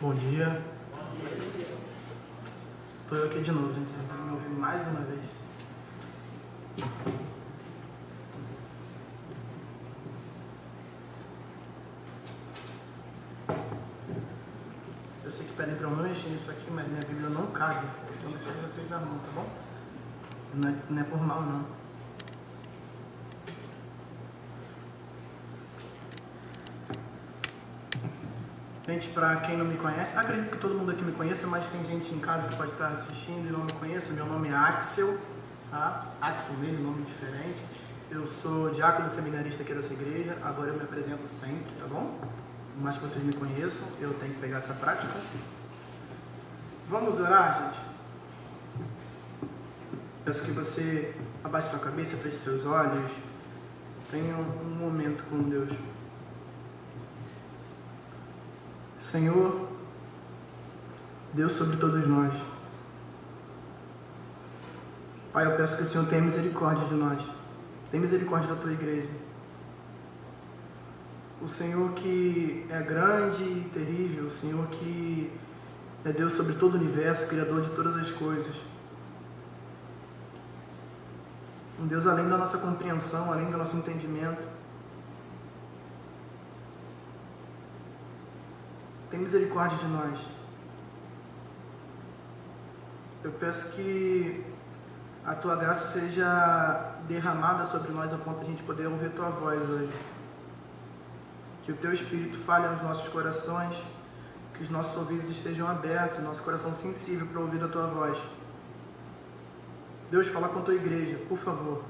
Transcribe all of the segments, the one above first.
Bom dia. Estou eu aqui de novo, gente. Vocês vão me ouvir mais uma vez. Eu sei que pedem para eu não mexer nisso aqui, mas minha Bíblia não cabe. Então depois vocês arrumam, tá bom? Não é por mal, não. Gente, para quem não me conhece, acredito que todo mundo aqui me conheça, mas tem gente em casa que pode estar assistindo e não me conheça. Meu nome é Axel, tá? Axel mesmo, nome diferente. Eu sou diácono seminarista aqui dessa igreja, agora eu me apresento sempre, tá bom? Por mais que vocês me conheçam, eu tenho que pegar essa prática. Vamos orar, gente? Peço que você abaixe sua cabeça, feche seus olhos, tenha um momento com Deus. Senhor, Deus sobre todos nós. Pai, eu peço que o Senhor tenha misericórdia de nós. Tenha misericórdia da tua igreja. O Senhor que é grande e terrível, o Senhor que é Deus sobre todo o universo, Criador de todas as coisas. Um Deus além da nossa compreensão, além do nosso entendimento. Tem misericórdia de nós. Eu peço que a tua graça seja derramada sobre nós a ponto de a gente poder ouvir tua voz hoje. Que o teu Espírito fale aos nossos corações, que os nossos ouvidos estejam abertos, o nosso coração sensível para ouvir a tua voz. Deus, fala com a tua igreja, por favor.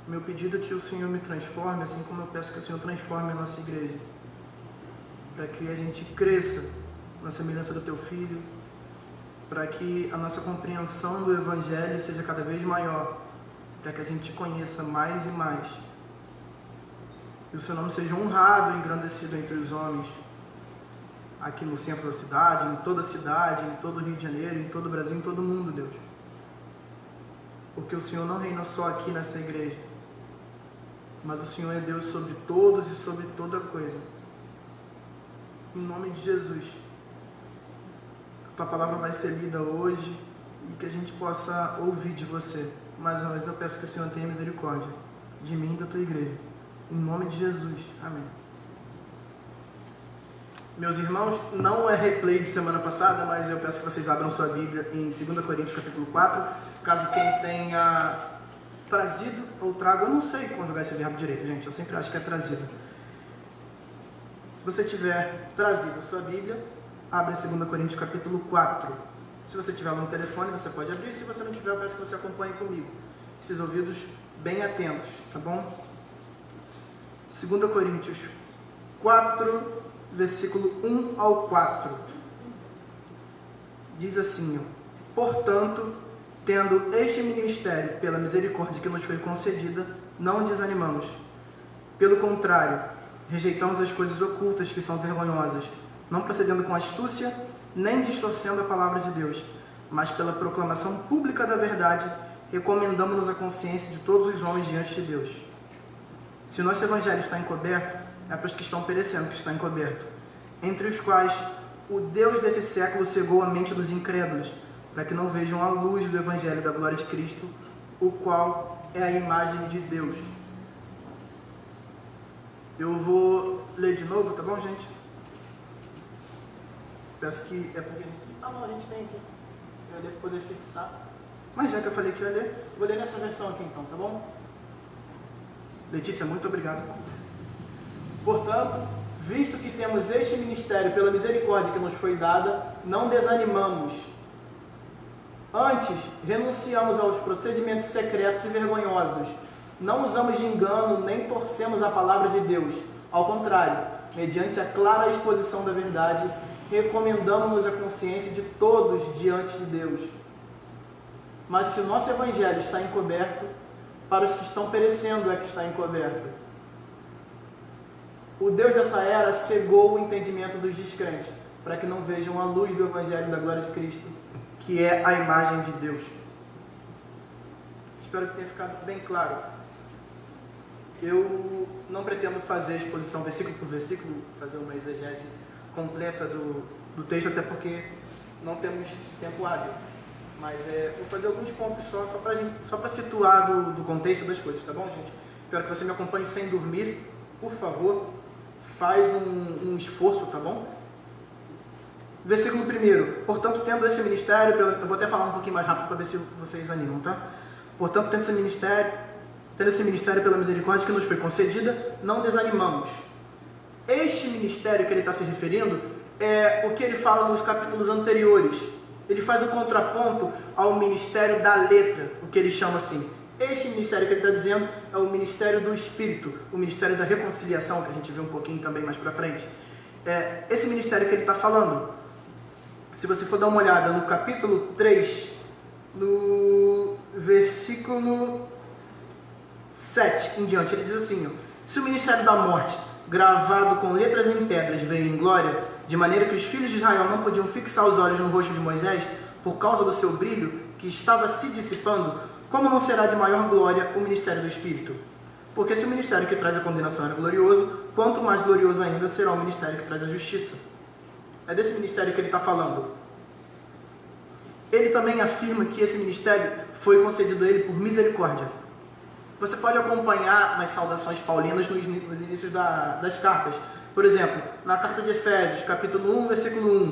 Meu pedido é que o Senhor me transforme, assim como eu peço que o Senhor transforme a nossa igreja. Para que a gente cresça na semelhança do Teu Filho, para que a nossa compreensão do Evangelho seja cada vez maior, para que a gente te conheça mais e mais. E o Seu nome seja honrado e engrandecido entre os homens, aqui no centro da cidade, em toda a cidade, em todo o Rio de Janeiro, em todo o Brasil, em todo o mundo, Deus. Porque o Senhor não reina só aqui nessa igreja, mas o Senhor é Deus sobre todos e sobre toda coisa. Em nome de Jesus, a tua palavra vai ser lida hoje e que a gente possa ouvir de você. Mais uma vez eu peço que o Senhor tenha misericórdia de mim e da tua igreja. Em nome de Jesus. Amém. Meus irmãos, não é replay de semana passada, mas eu peço que vocês abram sua Bíblia em 2 Coríntios capítulo 4. Caso quem tenha trazido ou trago, eu não sei conjugar esse verbo direito, gente. Eu sempre acho que é trazido. Se você tiver trazido a sua Bíblia, abre em 2 Coríntios capítulo 4. Se você tiver no telefone, você pode abrir. Se você não tiver, eu peço que você acompanhe comigo. Esses ouvidos bem atentos, tá bom? 2 Coríntios 4, versículo 1 ao 4. Diz assim: portanto, tendo este ministério pela misericórdia que nos foi concedida, não desanimamos. Pelo contrário, rejeitamos as coisas ocultas que são vergonhosas, não procedendo com astúcia, nem distorcendo a palavra de Deus, mas pela proclamação pública da verdade, recomendamos-nos a consciência de todos os homens diante de Deus. Se o nosso evangelho está encoberto, é para os que estão perecendo que está encoberto, entre os quais o Deus desse século cegou a mente dos incrédulos, para que não vejam a luz do evangelho da glória de Cristo, o qual é a imagem de Deus. Eu vou ler de novo, tá bom, gente? Peço que... é porque... ah, não, a gente tem aqui. Eu ia ler para poder fixar. Mas já que eu falei que eu ia ler, vou ler nessa versão aqui então, tá bom? Letícia, muito obrigado. Portanto, visto que temos este ministério pela misericórdia que nos foi dada, não desanimamos. Antes, renunciamos aos procedimentos secretos e vergonhosos. Não usamos de engano, nem torcemos a palavra de Deus. Ao contrário, mediante a clara exposição da verdade, recomendamos-nos a consciência de todos diante de Deus. Mas se o nosso evangelho está encoberto, para os que estão perecendo é que está encoberto. O Deus dessa era cegou o entendimento dos descrentes, para que não vejam a luz do evangelho da glória de Cristo, que é a imagem de Deus. Espero que tenha ficado bem claro. Eu não pretendo fazer exposição versículo por versículo, fazer uma exegese completa do texto, até porque não temos tempo hábil. Mas vou fazer alguns pontos só para situar do contexto das coisas, tá bom, gente? Espero que você me acompanhe sem dormir, por favor. Faz um esforço, tá bom? Versículo 1. Portanto, tendo esse ministério, eu vou até falar um pouquinho mais rápido para ver se vocês animam, tá? Portanto, tendo esse ministério pela misericórdia que nos foi concedida, não desanimamos. Este ministério que ele está se referindo é o que ele fala nos capítulos anteriores. Ele faz um contraponto ao ministério da letra, o que ele chama assim. Este ministério que ele está dizendo é o ministério do Espírito, o ministério da reconciliação, que a gente vê um pouquinho também mais para frente. Esse ministério que ele está falando, se você for dar uma olhada no capítulo 3, no versículo 7 em diante, ele diz assim, ó, se o ministério da morte, gravado com letras em pedras, veio em glória, de maneira que os filhos de Israel não podiam fixar os olhos no rosto de Moisés, por causa do seu brilho, que estava se dissipando, como não será de maior glória o ministério do Espírito? Porque se o ministério que traz a condenação era glorioso, quanto mais glorioso ainda será o ministério que traz a justiça. É desse ministério que ele está falando. Ele também afirma que esse ministério foi concedido a ele por misericórdia. Você pode acompanhar nas saudações paulinas nos inícios das cartas. Por exemplo, na carta de Efésios, capítulo 1, versículo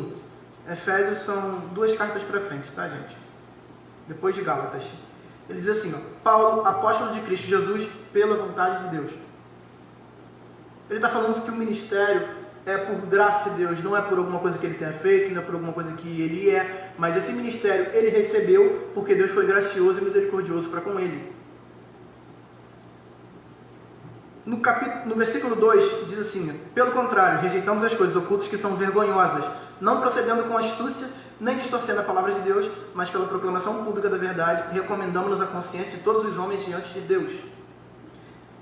1. Efésios são 2 cartas para frente, tá, gente? Depois de Gálatas. Ele diz assim, ó, Paulo, apóstolo de Cristo Jesus, pela vontade de Deus. Ele está falando que o ministério é por graça de Deus, não é por alguma coisa que ele tenha feito, não é por alguma coisa que ele é, mas esse ministério ele recebeu porque Deus foi gracioso e misericordioso para com ele. No versículo 2 diz assim, pelo contrário, rejeitamos as coisas ocultas que são vergonhosas, não procedendo com astúcia, nem distorcendo a palavra de Deus, mas pela proclamação pública da verdade, recomendamos-nos a consciência de todos os homens diante de Deus.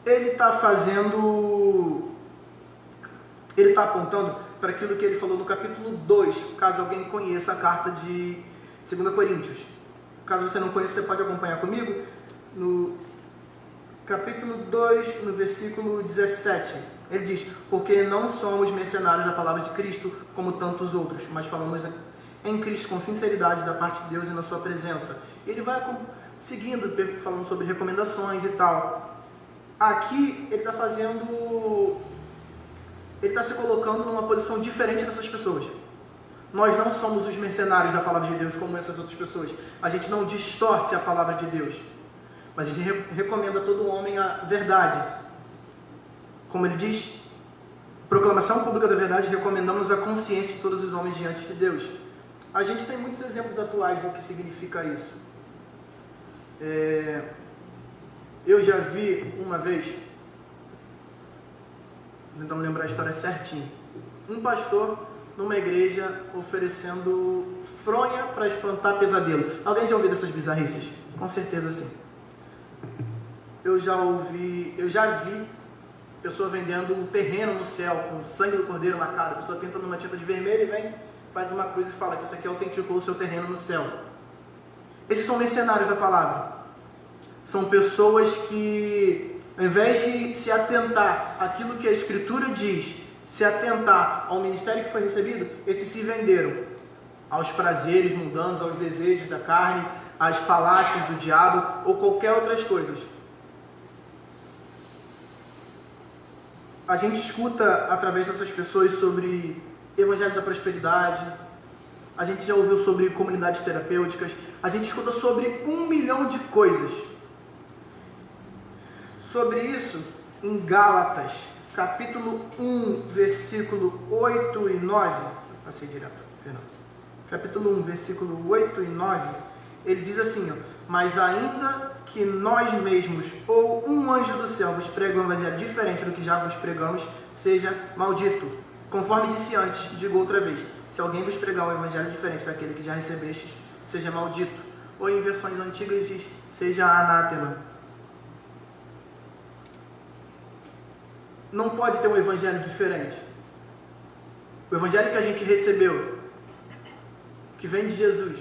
Ele está apontando para aquilo que ele falou no capítulo 2, caso alguém conheça a carta de 2 Coríntios. Caso você não conheça, você pode acompanhar comigo no capítulo 2, no versículo 17. Ele diz, porque não somos mercenários da palavra de Cristo, como tantos outros, mas falamos em Cristo com sinceridade da parte de Deus e na sua presença. Ele vai seguindo, falando sobre recomendações e tal. Aqui ele está se colocando numa posição diferente dessas pessoas. Nós não somos os mercenários da palavra de Deus como essas outras pessoas. A gente não distorce a palavra de Deus, mas a gente recomenda a todo homem a verdade. Como ele diz, proclamação pública da verdade, recomendamos a consciência de todos os homens diante de Deus. A gente tem muitos exemplos atuais do que significa isso. Eu já vi uma vez, tentando lembrar a história certinho, um pastor numa igreja oferecendo fronha para espantar pesadelo. Alguém já ouviu dessas bizarrices? Com certeza sim. Eu já vi pessoa vendendo um terreno no céu com sangue do cordeiro marcado. A pessoa pinta numa tinta de vermelho e vem, faz uma cruz e fala que isso aqui autenticou o seu terreno no céu. Esses são mercenários da palavra. São pessoas que, ao invés de se atentar àquilo que a Escritura diz, se atentar ao ministério que foi recebido, esses se venderam aos prazeres mundanos, aos desejos da carne, às falácias do diabo ou qualquer outras coisas. A gente escuta através dessas pessoas sobre evangelho da prosperidade, a gente já ouviu sobre comunidades terapêuticas, a gente escuta sobre 1 milhão de coisas. Sobre isso, em Gálatas, capítulo 1, versículo 8 e 9, passei direto, perdão. Capítulo 1, versículo 8 e 9, ele diz assim, ó, mas ainda que nós mesmos ou um anjo do céu vos pregue um evangelho diferente do que já vos pregamos, seja maldito. Conforme disse antes, digo outra vez, se alguém vos pregar um evangelho diferente daquele que já recebestes, seja maldito. Ou em versões antigas diz, seja anátema. Não pode ter um evangelho diferente. O evangelho que a gente recebeu, que vem de Jesus.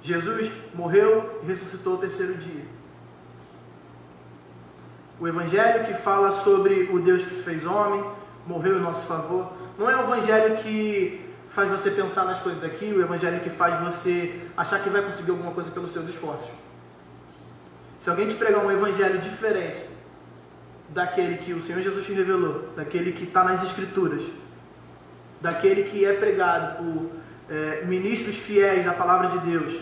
Jesus morreu e ressuscitou ao 3º dia. O evangelho que fala sobre o Deus que se fez homem, morreu em nosso favor. não é o evangelho que faz você pensar nas coisas daqui, o evangelho que faz você achar que vai conseguir alguma coisa pelos seus esforços. Se alguém te pregar um evangelho diferente daquele que o Senhor Jesus te revelou, daquele que está nas Escrituras, daquele que é pregado por ministros fiéis da palavra de Deus,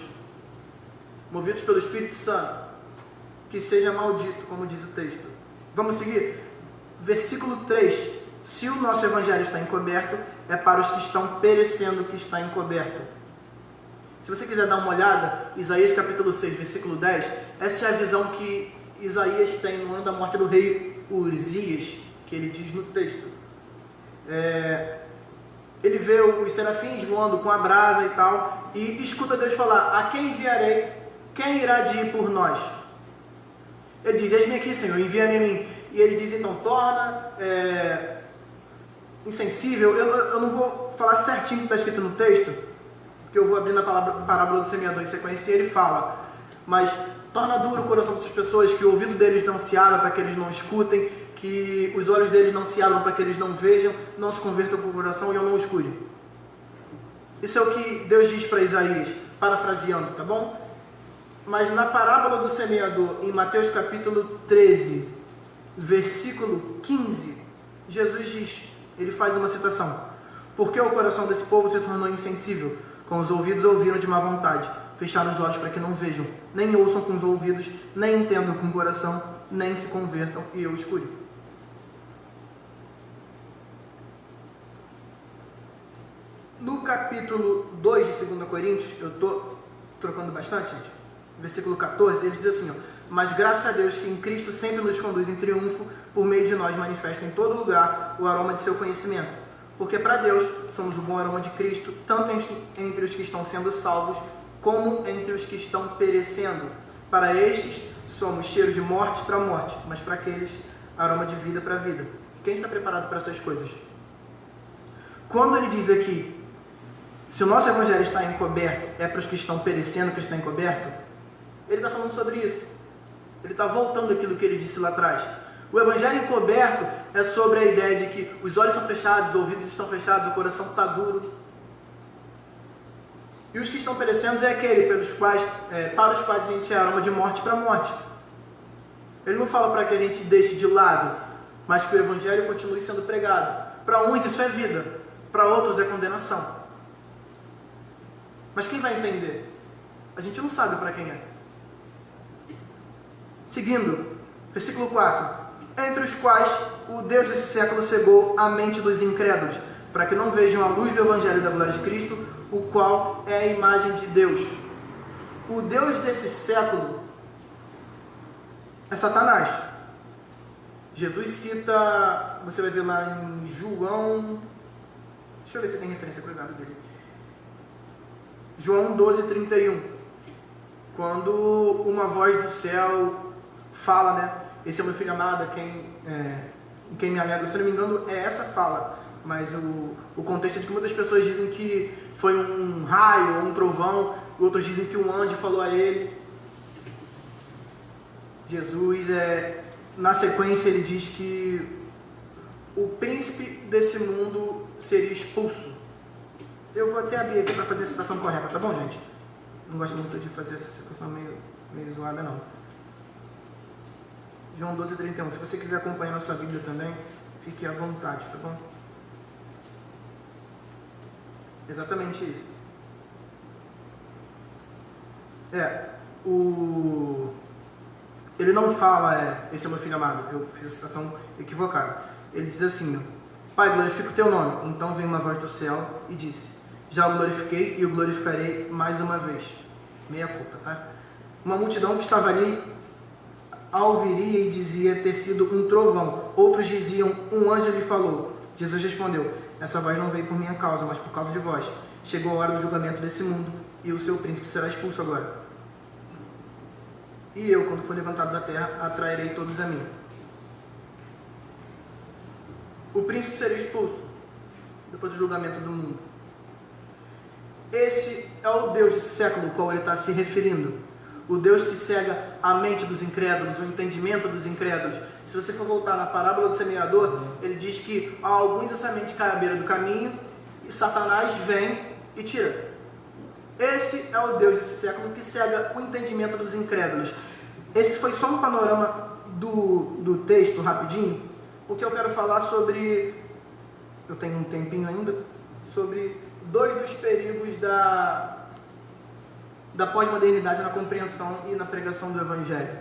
movidos pelo Espírito Santo, que seja maldito, como diz o texto. Vamos seguir? Versículo 3. Se o nosso evangelho está encoberto, é para os que estão perecendo que está encoberto. Se você quiser dar uma olhada, Isaías capítulo 6, versículo 10, essa é a visão que Isaías tem no ano da morte do rei Uzias, que ele diz no texto. Ele vê os serafins voando com a brasa e tal, e escuta Deus falar: a quem enviarei? Quem irá de ir por nós? Ele diz: eis-me aqui, Senhor, envia-me a mim. E ele diz: então, torna insensível. Eu não vou falar certinho o que está escrito no texto, porque eu vou abrir na parábola do semeador em sequência, e ele fala: mas torna duro o coração dessas pessoas, que o ouvido deles não se abra para que eles não escutem, que os olhos deles não se abram para que eles não vejam, não se convertam para o coração e eu não os cure. Isso é o que Deus diz para Isaías, parafraseando, tá bom? Mas na parábola do semeador, em Mateus capítulo 13, versículo 15, Jesus diz, ele faz uma citação: porque o coração desse povo se tornou insensível, com os ouvidos ouviram de má vontade, fecharam os olhos para que não vejam, nem ouçam com os ouvidos, nem entendam com o coração, nem se convertam e eu os cure. No capítulo 2 de 2 Coríntios, eu estou trocando bastante, gente, versículo 14, ele diz assim, ó: mas graças a Deus que em Cristo sempre nos conduz em triunfo, por meio de nós manifesta em todo lugar o aroma de seu conhecimento. Porque para Deus somos o bom aroma de Cristo, tanto entre os que estão sendo salvos, como entre os que estão perecendo. Para estes somos cheiro de morte para morte, mas para aqueles aroma de vida para vida. Quem está preparado para essas coisas? Quando ele diz aqui, se o nosso evangelho está encoberto, é para os que estão perecendo que está encoberto, ele está falando sobre isso. Ele está voltando aquilo que ele disse lá atrás. O evangelho encoberto é sobre a ideia de que os olhos são fechados, os ouvidos estão fechados, o coração está duro. E os que estão perecendo é aquele para os quais a gente é aroma de morte para morte. Ele não fala para que a gente deixe de lado, mas que o evangelho continue sendo pregado. Para uns isso é vida, para outros é condenação. Mas quem vai entender? A gente não sabe para quem é. Seguindo, versículo 4. Entre os quais o Deus desse século cegou a mente dos incrédulos, para que não vejam a luz do evangelho da glória de Cristo, o qual é a imagem de Deus. O Deus desse século é Satanás. Jesus cita, você vai ver lá em João, deixa eu ver se tem referência cruzada dele. João 12:31, quando uma voz do céu fala, né? Esse é meu filho amado, em quem me alegra. Se eu não me engano, é essa fala. Mas o contexto é de que muitas pessoas dizem que foi um raio ou um trovão, outros dizem que um anjo falou a ele. Jesus, na sequência, ele diz que o príncipe desse mundo seria expulso. Eu vou até abrir aqui para fazer a citação correta, tá bom, gente? Não gosto muito de fazer essa citação meio zoada, não. João 12:31. Se você quiser acompanhar na sua Bíblia também, fique à vontade, tá bom? Exatamente isso. Ele não fala, esse é meu filho amado, eu fiz a citação equivocada. Ele diz assim, ó: Pai, glorifica o teu nome. Então veio uma voz do céu e disse: já o glorifiquei e o glorificarei mais uma vez. Meia culpa, tá? Uma multidão que estava ali a ouviria e dizia ter sido um trovão. Outros diziam: um anjo lhe falou. Jesus respondeu: essa voz não veio por minha causa, mas por causa de vós. Chegou a hora do julgamento desse mundo, e o seu príncipe será expulso agora. E eu, quando for levantado da terra, atrairei todos a mim. O príncipe será expulso depois do julgamento do mundo. Esse é o Deus desse século ao qual ele está se referindo. o Deus que cega a mente dos incrédulos, o entendimento dos incrédulos. Se você for voltar na parábola do semeador, ele diz que a alguns essa mente cai à beira do caminho e Satanás vem e tira. Esse é o Deus desse século que cega o entendimento dos incrédulos. Esse foi só um panorama do texto, rapidinho, porque eu quero falar sobre, eu tenho um tempinho ainda, sobre 2 dos perigos da pós-modernidade na compreensão e na pregação do Evangelho.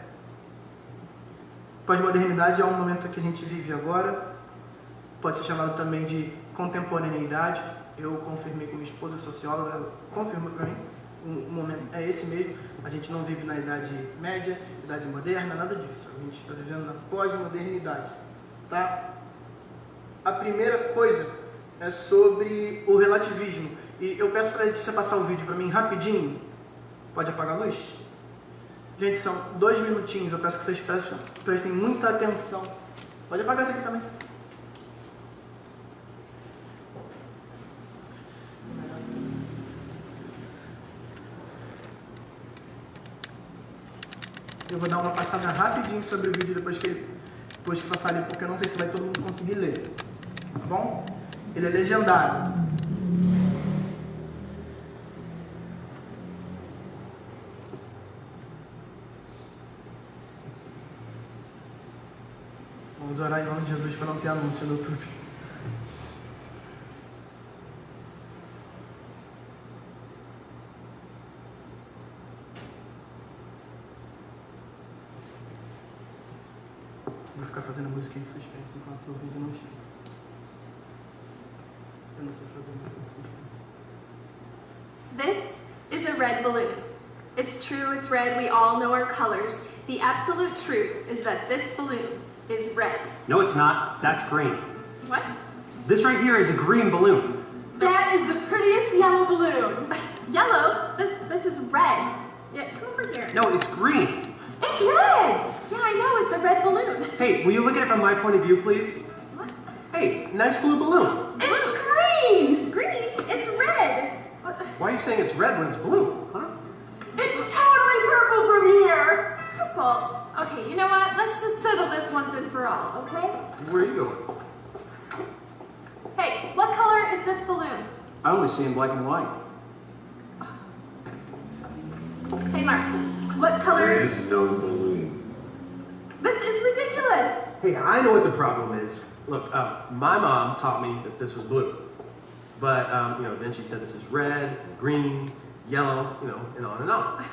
Pós-modernidade é um momento que a gente vive agora, pode ser chamado também de contemporaneidade. Eu confirmei com minha esposa socióloga, ela confirmou para mim, o momento é esse mesmo. A gente não vive na Idade Média, Idade Moderna, nada disso. A gente está vivendo na pós-modernidade, tá? A primeira coisa é sobre o relativismo. E eu peço para a Letícia passar o vídeo para mim rapidinho. Pode apagar a luz? Gente, são 2 minutinhos, eu peço que vocês prestem muita atenção. Pode apagar isso aqui também. Eu vou dar uma passada rapidinho sobre o vídeo depois que passar ali, porque eu não sei se vai todo mundo conseguir ler. Tá bom? Ele é legendado. Vamos orar em nome de Jesus para não ter anúncio no YouTube. Vou ficar fazendo a música em suspense enquanto o vídeo não chega. Eu não sei fazer música em suspense. This is a red balloon. It's true, it's red, we all know our colors. The absolute truth is that this balloon is red. No, it's not. That's green. What? This right here is a green balloon. That is the prettiest yellow balloon. Yellow? This is red. Yeah, come over here. No, it's green. It's red! Yeah, I know, it's a red balloon. Hey, will you look at it from my point of view, please? What? Hey, nice blue balloon. It's green! Green? It's red. What? Why are you saying it's red when it's blue? Huh? It's totally purple from here. Purple. Okay, you know what? Let's just settle this once and for all, okay? Where are you going? Hey, what color is this balloon? I only see in black and white. Hey, Mark, what color? There is no balloon. This is ridiculous. Hey, I know what the problem is. Look, my mom taught me that this was blue. But, then she said this is red, green, yellow, and on and on.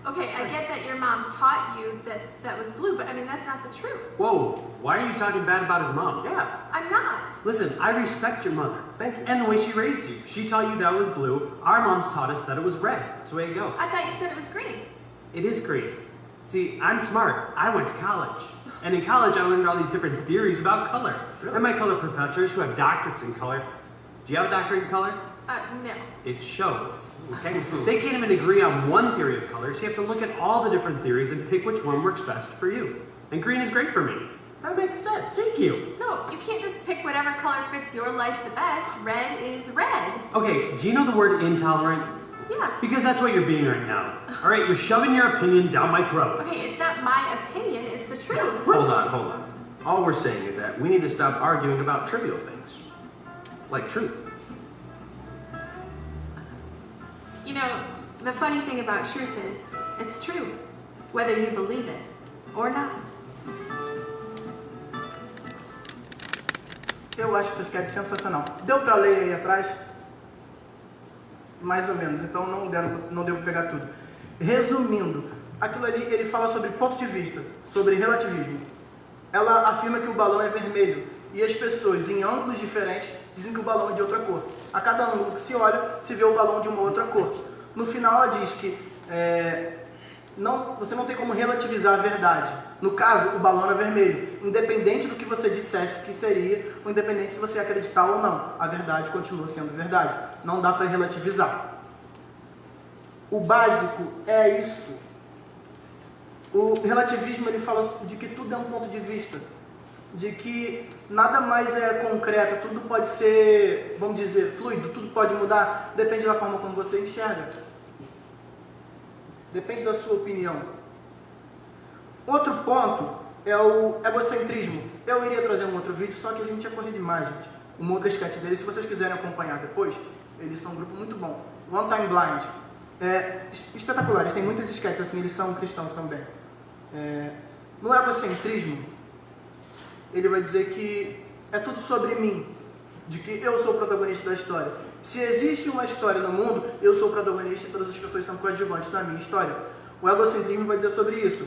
Okay, I get that your mom taught you that was blue, but I mean, that's not the truth. Whoa, why are you talking bad about his mom? Yeah. I'm not. Listen, I respect your mother. Thank you. And the way she raised you. She taught you that it was blue. Our moms taught us that it was red. That's the way it goes. I thought you said it was green. It is green. See, I'm smart. I went to college. And in college, I learned all these different theories about color. Really? And my color professors who have doctorates in color. Do you have a doctorate in color? No. It shows, okay? They can't even agree on one theory of color, so you have to look at all the different theories and pick which one works best for you. And green is great for me. That makes sense. Thank you. No, you can't just pick whatever color fits your life the best. Red is red. Okay, do you know the word intolerant? Yeah. Because that's what you're being right now. All right, you're shoving your opinion down my throat. Okay, it's not my opinion, it's the truth. Hold on. All we're saying is that we need to stop arguing about trivial things. Like truth. You know, the funny thing about truth is, it's true, whether you believe it or not. Eu acho essa sketch sensacional. Deu pra ler aí atrás? Mais ou menos, então não deu pra pegar tudo. Resumindo, aquilo ali ele fala sobre ponto de vista, sobre relativismo. Ela afirma que o balão é vermelho e as pessoas em ângulos diferentes dizem que o balão é de outra cor. A cada ângulo que se olha, se vê o balão de uma outra cor. No final ela diz que você não tem como relativizar a verdade. No caso, o balão era vermelho. Independente do que você dissesse que seria, ou independente se você acreditar ou não, a verdade continua sendo verdade. Não dá para relativizar. O básico é isso. O relativismo ele fala de que tudo é um ponto de vista. De que nada mais é concreto, tudo pode ser, vamos dizer, fluido, tudo pode mudar, depende da forma como você enxerga. Depende da sua opinião. Outro ponto é o egocentrismo. Eu iria trazer um outro vídeo, só que a gente ia correr demais, gente. Uma outra sketch deles, se vocês quiserem acompanhar depois, eles são um grupo muito bom. One Time Blind. Espetacular, eles têm muitas sketches assim, eles são cristãos também. No egocentrismo, ele vai dizer que é tudo sobre mim, de que eu sou o protagonista da história. Se existe uma história no mundo, eu sou o protagonista e todas as pessoas são coadjuvantes na minha história. O egocentrismo vai dizer sobre isso.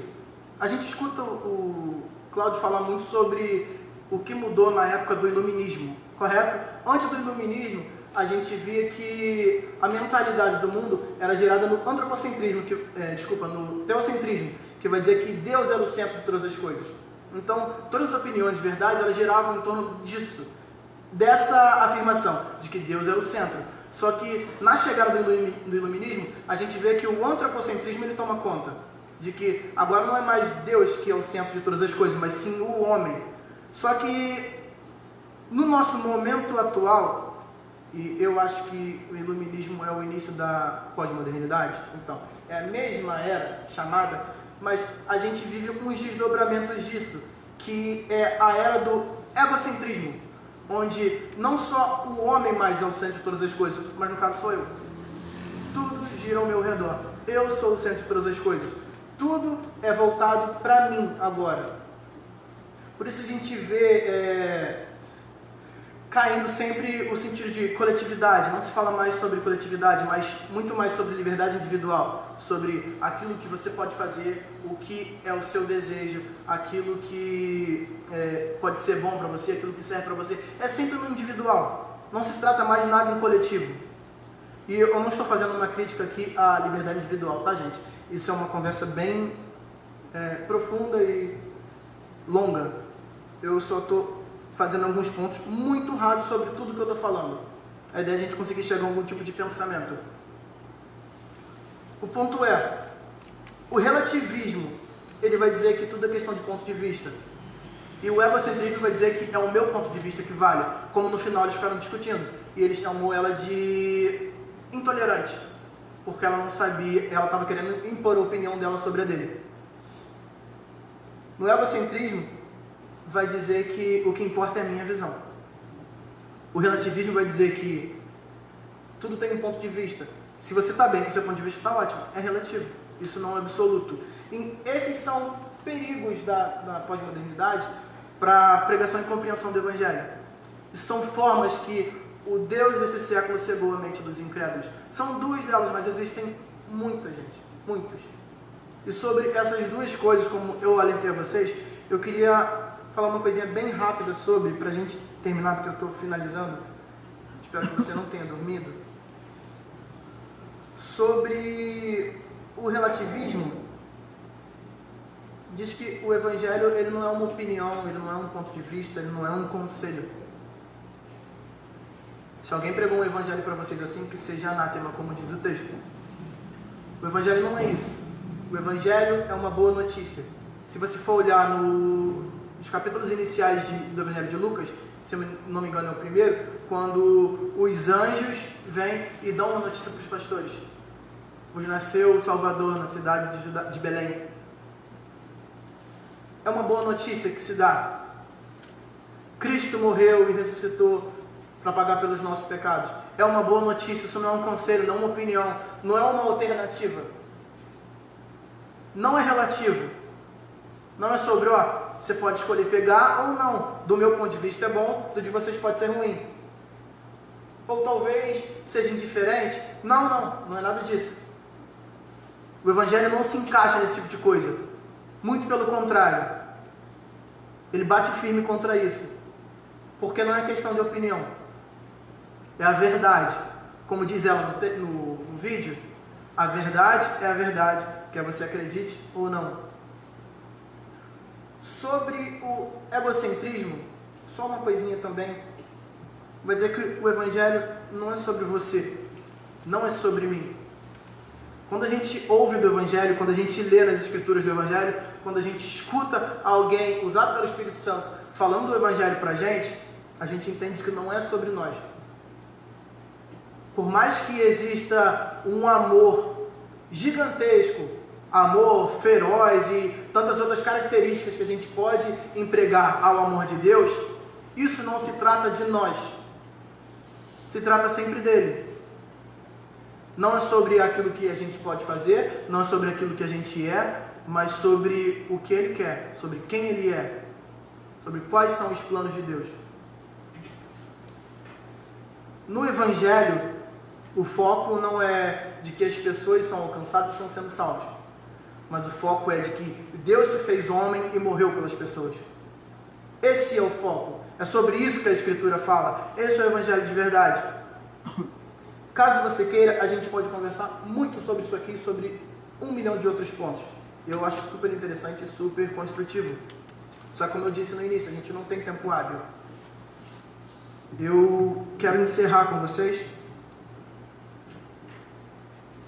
A gente escuta o Cláudio falar muito sobre o que mudou na época do iluminismo, correto? Antes do iluminismo, a gente via que a mentalidade do mundo era gerada no antropocentrismo, no teocentrismo, que vai dizer que Deus era o centro de todas as coisas. Então, todas as opiniões, verdades, elas giravam em torno disso, dessa afirmação, de que Deus era o centro. Só que, na chegada do iluminismo, a gente vê que o antropocentrismo ele toma conta, de que agora não é mais Deus que é o centro de todas as coisas, mas sim o homem. Só que, no nosso momento atual, e eu acho que o iluminismo é o início da pós-modernidade, então, é a mesma era chamada, mas a gente vive uns desdobramentos disso, que é a era do egocentrismo, onde não só o homem mais é o centro de todas as coisas, mas no caso sou eu. Tudo gira ao meu redor. Eu sou o centro de todas as coisas. Tudo é voltado para mim agora. Por isso a gente vê caindo sempre o sentido de coletividade. Não se fala mais sobre coletividade, mas muito mais sobre liberdade individual, sobre aquilo que você pode fazer, o que é o seu desejo, aquilo que pode ser bom para você, aquilo que serve para você. É sempre no individual. Não se trata mais de nada em coletivo. E eu não estou fazendo uma crítica aqui à liberdade individual, tá, gente? Isso é uma conversa bem profunda e longa. Eu só estou fazendo alguns pontos muito rasos sobre tudo que eu estou falando. A ideia é a gente conseguir chegar a algum tipo de pensamento. O ponto é, o relativismo, ele vai dizer que tudo é questão de ponto de vista. E o egocentrismo vai dizer que é o meu ponto de vista que vale. Como no final eles ficaram discutindo. E eles chamou ela de intolerante. Porque ela não sabia, ela estava querendo impor a opinião dela sobre a dele. No egocentrismo, vai dizer que o que importa é a minha visão. O relativismo vai dizer que tudo tem um ponto de vista. Se você está bem com o seu ponto de vista, está ótimo. É relativo. Isso não é absoluto. E esses são perigos da pós-modernidade para a pregação e compreensão do Evangelho. E são formas que o Deus desse século cegou a mente dos incrédulos. São duas delas, mas existem muita gente. Muitas. E sobre essas duas coisas, como eu alertei a vocês, eu queria falar uma coisinha bem rápida sobre, pra gente terminar, porque eu estou finalizando. Espero que você não tenha dormido. Sobre o relativismo, diz que o Evangelho ele não é uma opinião, ele não é um ponto de vista, ele não é um conselho. Se alguém pregou um Evangelho para vocês assim, que seja anátema, como diz o texto. O Evangelho não é isso. O Evangelho é uma boa notícia. Se você for olhar nos capítulos iniciais do Evangelho de Lucas, se eu não me engano é o primeiro, quando os anjos vêm e dão uma notícia para os pastores. Hoje nasceu o Salvador na cidade de Belém. É uma boa notícia que se dá. Cristo morreu e ressuscitou para pagar pelos nossos pecados. É uma boa notícia, isso não é um conselho, não é uma opinião, não é uma alternativa. Não é relativo. Não é sobre, você pode escolher pegar ou não. Do meu ponto de vista é bom, do de vocês pode ser ruim. Ou talvez seja indiferente. Não é nada disso. O Evangelho não se encaixa nesse tipo de coisa. Muito pelo contrário. Ele bate firme contra isso. Porque não é questão de opinião. É a verdade. Como diz ela no vídeo, a verdade é a verdade, quer você acredite ou não. Sobre o egocentrismo, só uma coisinha também. Vai dizer que o Evangelho não é sobre você, não é sobre mim. Quando a gente ouve do Evangelho, quando a gente lê nas Escrituras do Evangelho, quando a gente escuta alguém usado pelo Espírito Santo falando do Evangelho pra gente, a gente entende que não é sobre nós. Por mais que exista um amor gigantesco, amor feroz e tantas outras características que a gente pode empregar ao amor de Deus, isso não se trata de nós, se trata sempre dele. Não é sobre aquilo que a gente pode fazer, não é sobre aquilo que a gente é, mas sobre o que ele quer, sobre quem ele é, sobre quais são os planos de Deus. No Evangelho, o foco não é de que as pessoas são alcançadas e estão sendo salvas, mas o foco é de que Deus se fez homem e morreu pelas pessoas. Esse é o foco. É sobre isso que a Escritura fala. Esse é o Evangelho de verdade. Caso você queira, a gente pode conversar muito sobre isso aqui, sobre 1 milhão de outros pontos. Eu acho super interessante e super construtivo. Só que, como eu disse no início, a gente não tem tempo hábil. Eu quero encerrar com vocês.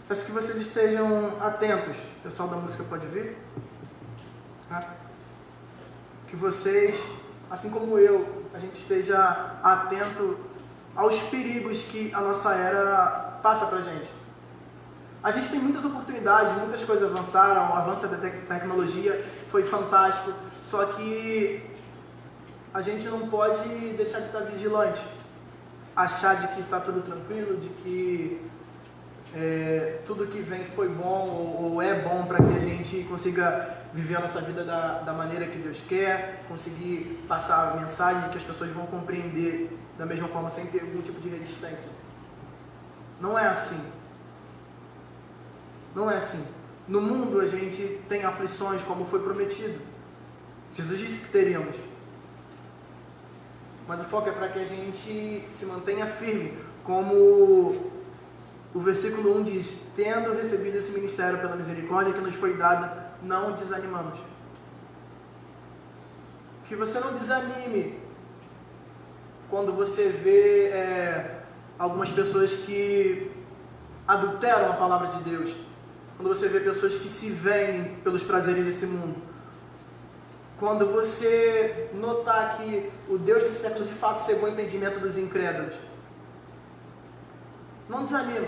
Peço que vocês estejam atentos. O pessoal da música pode vir? Que vocês, assim como eu, a gente esteja atento aos perigos que a nossa era passa pra gente. A gente tem muitas oportunidades, muitas coisas avançaram, o avanço da tecnologia foi fantástico, só que a gente não pode deixar de estar vigilante, achar de que está tudo tranquilo, de que tudo que vem foi bom ou é bom para que a gente consiga viver a nossa vida da maneira que Deus quer, conseguir passar a mensagem que as pessoas vão compreender da mesma forma sem ter algum tipo de resistência. Não é assim. Não é assim. No mundo a gente tem aflições como foi prometido. Jesus disse que teríamos. Mas o foco é para que a gente se mantenha firme, como o versículo 1 diz: tendo recebido esse ministério pela misericórdia que nos foi dada, não desanimamos. Que você não desanime quando você vê algumas pessoas que adulteram a palavra de Deus, quando você vê pessoas que se vendem pelos prazeres desse mundo, quando você notar que o Deus desse século de fato cegou o entendimento dos incrédulos. Não desanima,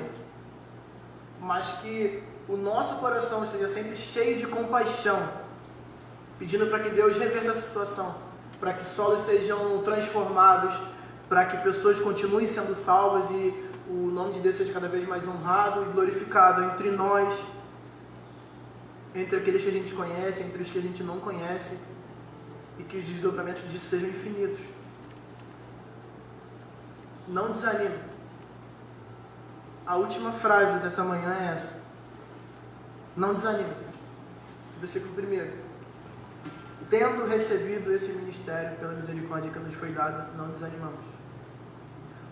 mas que o nosso coração esteja sempre cheio de compaixão, pedindo para que Deus reverta essa situação, para que solos sejam transformados, para que pessoas continuem sendo salvas e o nome de Deus seja cada vez mais honrado e glorificado entre nós, entre aqueles que a gente conhece, entre os que a gente não conhece, e que os desdobramentos disso sejam infinitos. Não desanime. A última frase dessa manhã é essa. Não desanime. Versículo 1. Tendo recebido esse ministério pela misericórdia que nos foi dada, não desanimamos.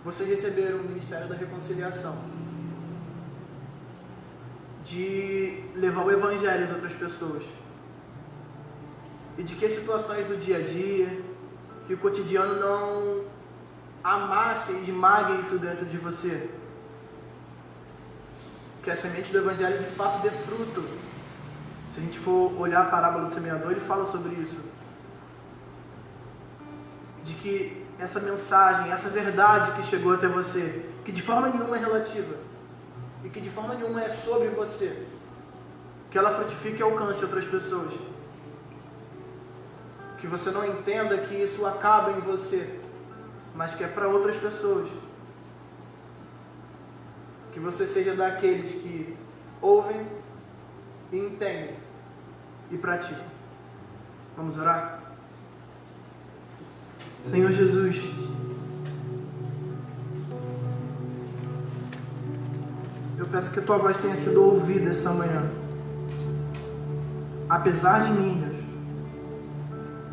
Vocês receberam o ministério da reconciliação, de levar o evangelho às outras pessoas, e de que as situações do dia a dia, que o cotidiano não amasse e esmague isso dentro de você, que a semente do evangelho de fato dê fruto. Se a gente for olhar a parábola do semeador, ele fala sobre isso, de que essa mensagem, essa verdade que chegou até você, que de forma nenhuma é relativa e que de forma nenhuma é sobre você, que ela frutifique e alcance outras pessoas, que você não entenda que isso acaba em você, mas que é para outras pessoas, que você seja daqueles que ouvem e entendem e praticam. Vamos orar? Senhor Jesus, eu peço que a Tua voz tenha sido ouvida essa manhã, apesar de mim, Deus,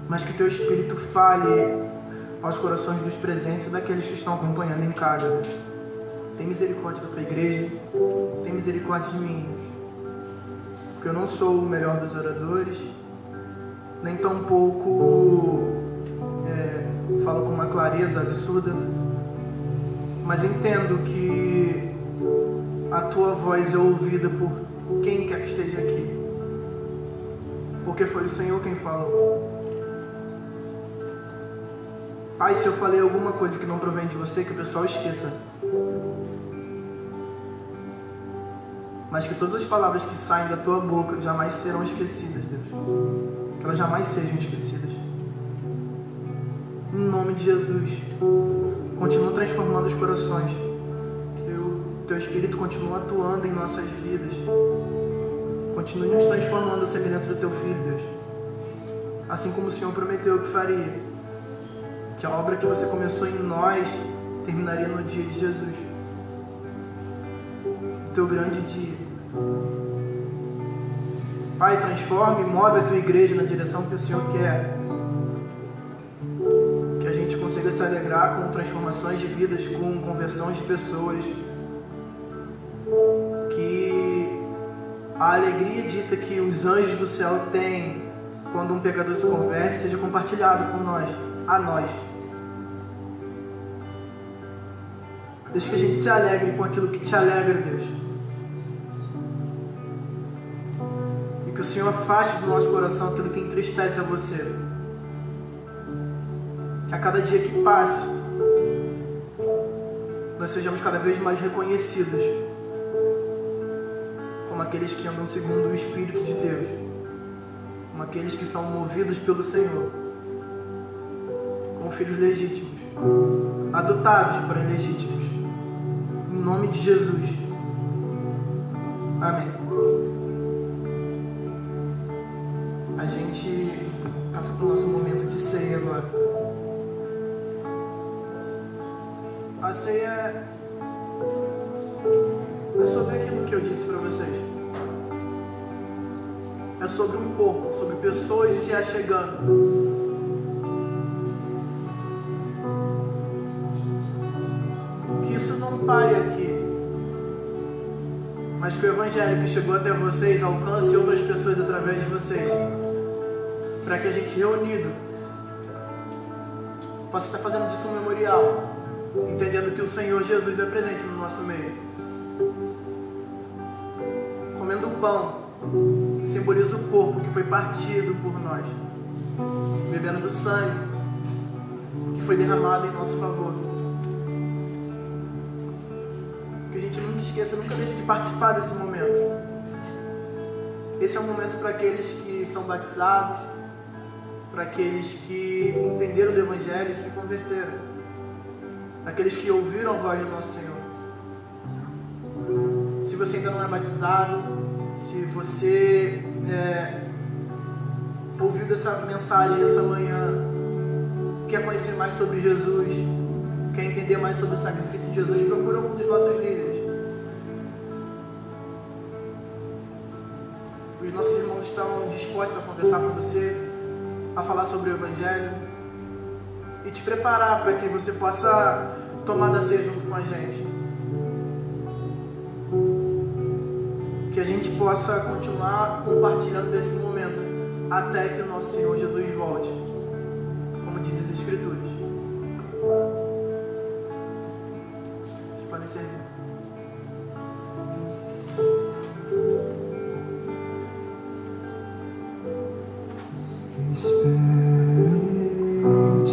mas que Teu Espírito fale aos corações dos presentes e daqueles que estão acompanhando em casa, Deus. Tem misericórdia da Tua igreja, tem misericórdia de mim, Deus, porque eu não sou o melhor dos oradores, nem tampouco falo com uma clareza absurda, mas entendo que a Tua voz é ouvida por quem quer que esteja aqui, porque foi o Senhor quem falou. Pai, se eu falei alguma coisa que não provém de você, que o pessoal esqueça, mas que todas as palavras que saem da tua boca jamais serão esquecidas, Deus. Que elas jamais sejam esquecidas. Em nome de Jesus, continua transformando os corações. Que o teu Espírito continue atuando em nossas vidas. Continue nos transformando a semelhança do teu Filho, Deus. Assim como o Senhor prometeu que faria. Que a obra que você começou em nós terminaria no dia de Jesus. O teu grande dia. Pai, transforma e move a tua igreja na direção que o Senhor quer. Que a gente consiga se alegrar com transformações de vidas, com conversões de pessoas. Que a alegria dita que os anjos do céu têm quando um pecador se converte seja compartilhado por nós, a nós. Deixa que a gente se alegre com aquilo que te alegra, Deus. E que o Senhor afaste do nosso coração aquilo que entristece a você. Que a cada dia que passe, nós sejamos cada vez mais reconhecidos como aqueles que andam segundo o Espírito de Deus, como aqueles que são movidos pelo Senhor, como filhos legítimos, adotados, porém legítimos. Em nome de Jesus. Amém. A gente passa para o nosso momento de ceia agora. A ceia é sobre aquilo que eu disse para vocês. É sobre um corpo, sobre pessoas se achegando. Que isso não pare aqui, mas que o Evangelho que chegou até vocês alcance outras pessoas através de vocês, para que a gente reunido possa estar fazendo disso um memorial, entendendo que o Senhor Jesus é presente no nosso meio, comendo o pão que simboliza o corpo que foi partido por nós, bebendo do sangue que foi derramado em nosso favor. Que a gente nunca esqueça, nunca deixe de participar desse momento. Esse é um momento para aqueles que são batizados, para aqueles que entenderam do Evangelho e se converteram, aqueles que ouviram a voz do nosso Senhor. Se você ainda não é batizado, se você ouviu dessa mensagem essa manhã, quer conhecer mais sobre Jesus, quer entender mais sobre o sacrifício de Jesus, procura um dos nossos líderes. Os nossos irmãos estão dispostos a conversar com você, a falar sobre o Evangelho e te preparar para que você possa tomar da ceia junto com a gente. Que a gente possa continuar compartilhando desse momento até que o nosso Senhor Jesus volte, como diz as Escrituras. Vocês podem servir.